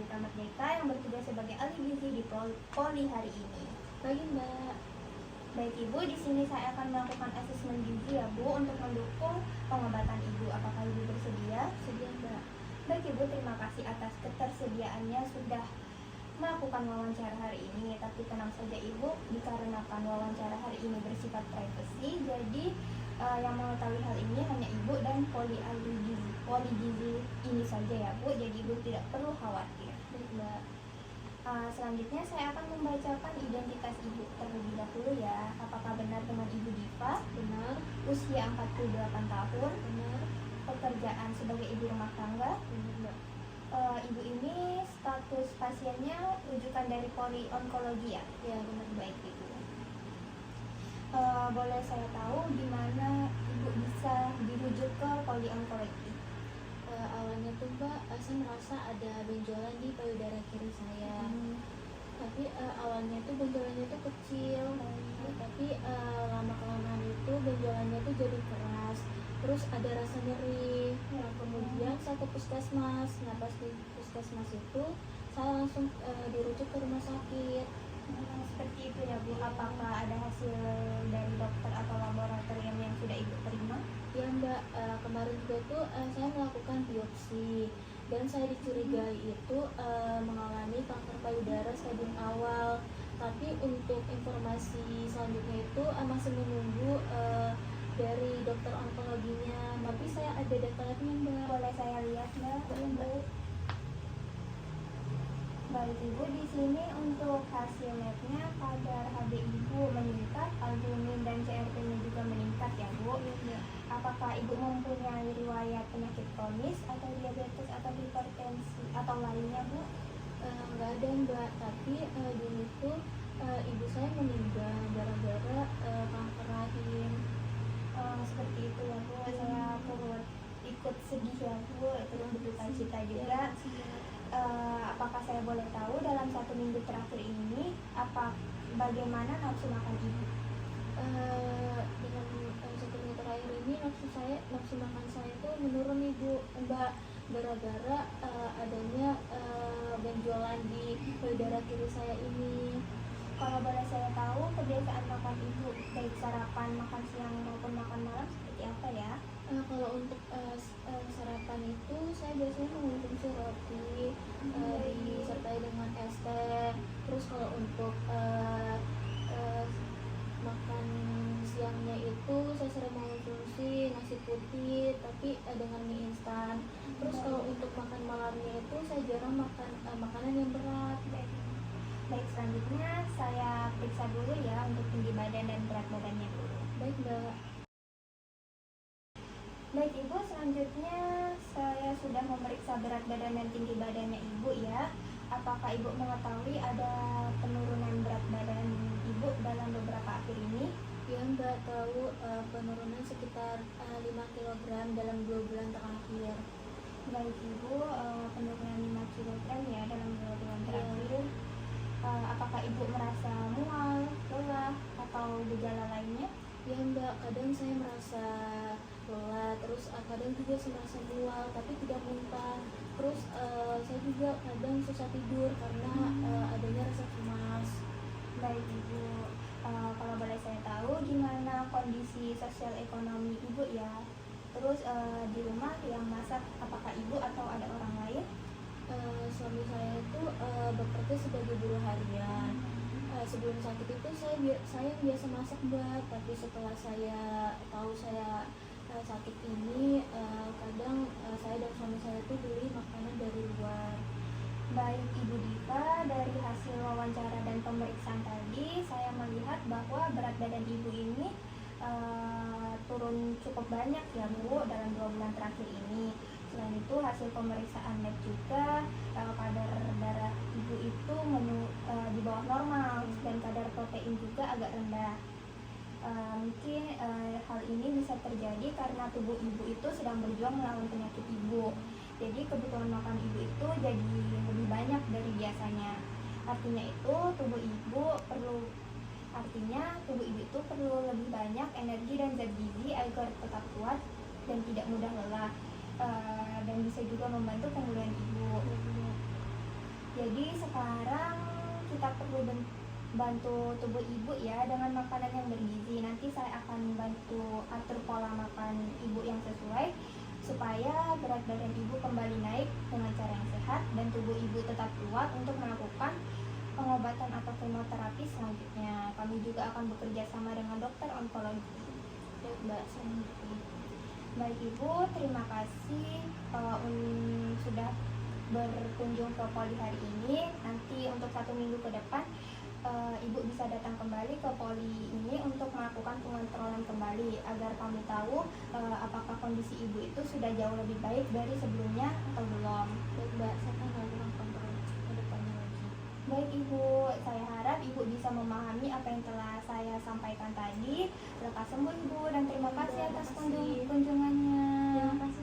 Pramerdeka yang bertugas sebagai ahli gizi di Poli hari ini. Baik Mbak. Baik Ibu, di sini saya akan melakukan asesmen gizi ya Bu untuk mendukung pengobatan Ibu. Apakah Ibu bersedia? Sedia Mbak. Baik Ibu, terima kasih atas ketersediaannya sudah melakukan wawancara hari ini. Tapi tenang saja Ibu, dikarenakan wawancara hari ini bersifat privasi, jadi yang mengetahui hal ini hanya Ibu dan poli gizi ini saja ya Bu. Jadi Ibu tidak perlu khawatir. Baik Mbak. Selanjutnya saya akan membacakan identitas Ibu terlebih dahulu ya. Apakah benar dengan Ibu Diva? Benar. Usia 48 tahun. Benar. Pekerjaan sebagai ibu rumah tangga. Benar Mbak. Ibu ini status pasiennya rujukan dari poli onkologi ya? Ya benar. Baik Ibu. Boleh saya tahu di mana Ibu bisa dirujuk ke poli onkologi? Awalnya tuh Mbak, saya merasa ada benjolan di payudara kiri saya. Tapi awalnya tuh benjolannya tuh kecil, tapi lama kelamaan itu benjolannya tuh jadi keras. Terus ada rasa nyeri. Nah, kemudian saya ke puskesmas. Nah, pas di puskesmas itu saya langsung dirujuk ke rumah sakit. Seperti itu ya Bu. Apakah ada hasil dari dokter atau laboratorium yang sudah Ibu terima? Ya Mbak, kemarin juga tuh saya melakukan biopsi dan saya dicurigai itu mengalami kanker payudara stadium awal. Tapi untuk informasi selanjutnya itu masih menunggu dari dokter onkologinya. Tapi saya ada data labnya Mbak. Boleh saya lihat Mbak? Boleh Mbak. Baik Ibu, di sini untuk hasil labnya kadar HB Ibu meningkat, albumin dan CRP-nya juga meningkat ya Bu. Ya. Apakah Ibu mempunyai riwayat penyakit kronis atau diabetes atau hipertensi atau lainnya Bu? Nggak ada Mbak, tapi dulu tuh ibu saya meninggal gara-gara kanker rahim. Seperti itu ya Bu, saya turut ikut sedih ya Bu, turut berduka cita juga. Apakah saya boleh tahu dalam 1 minggu terakhir ini bagaimana nafsu makan Ibu? Dengan 1 minggu terakhir ini nafsu makan saya itu menurun Ibu Mbak, gara-gara adanya benjolan di payudara kiri saya ini. Kalau boleh saya tahu kebiasaan makan Ibu baik sarapan, makan siang maupun makan malam seperti apa ya? Kalau untuk sarapan itu saya biasanya mengonsumsi roti disertai dengan es teh. Terus kalau untuk makan siangnya itu saya sering mengonsumsi nasi putih tapi dengan mie instan. Terus kalau untuk makan malamnya itu saya jarang makan makanan yang berat. Baik, selanjutnya saya periksa dulu ya untuk tinggi badan dan berat badannya dulu. Baik Mbak. Baik Ibu, selanjutnya saya sudah memeriksa berat badan dan tinggi badannya Ibu ya. Apakah Ibu mengetahui ada penurunan berat badan Ibu dalam beberapa akhir ini? Ya Mbak, tahu penurunan sekitar 5 kg dalam 2 bulan terakhir. Baik Ibu, penurunan 5 kg ya dalam 2 bulan terakhir. Apakah Ibu merasa mual, lelah, atau gejala lainnya? Ya Mbak, kadang saya merasa lelah, terus kadang juga saya merasa mual tapi tidak muntah. Terus saya juga kadang susah tidur karena adanya rasa cemas. Baik Ibu, kalau boleh saya tahu gimana kondisi sosial ekonomi Ibu ya? Terus di rumah yang masak apakah Ibu atau ada orang lain? Suami saya itu bekerja sebagai buruh harian. Sebelum sakit itu saya biasa masak Mbak, tapi setelah saya tahu saya sakit ini kadang saya dan suami saya itu beli makanan dari luar. Baik Ibu Diva, dari hasil wawancara dan pemeriksaan tadi saya melihat bahwa berat badan Ibu ini turun cukup banyak ya Bu dalam 2 bulan terakhir ini. Selain itu hasil pemeriksaan lab juga kadar darah Ibu itu di bawah normal dan kadar protein juga agak rendah. Mungkin hal ini bisa terjadi karena tubuh Ibu itu sedang berjuang melawan penyakit Ibu. Jadi kebutuhan makan Ibu itu jadi lebih banyak dari biasanya. Artinya tubuh Ibu itu perlu lebih banyak energi dan zat gizi agar tetap kuat dan tidak mudah lelah. Dan bisa juga membantu pemulihan Ibu. Jadi sekarang kita perlu bantu tubuh ibu ya dengan makanan yang bergizi. Nanti saya akan bantu atur pola makan ibu yang sesuai supaya berat badan ibu kembali naik dengan cara yang sehat dan tubuh ibu tetap kuat untuk melakukan pengobatan atau kemoterapi selanjutnya. Kami juga akan bekerja sama dengan dokter onkologi. Baik Mbak, saya mengerti. Baik Ibu, terima kasih sudah berkunjung ke Poli hari ini. Nanti untuk 1 minggu ke depan Ibu bisa datang kembali ke Poli ini untuk melakukan pengontrolan kembali agar kami tahu apakah kondisi Ibu itu sudah jauh lebih baik dari sebelumnya atau belum. Baik Mbak, saya akan melakukan kontrol ke depannya lagi. Baik Ibu, saya harap Ibu bisa memahami apa yang telah saya sampaikan tadi. Lekas sembuh Ibu dan terima kasih atas kunjungannya. Terima kasih.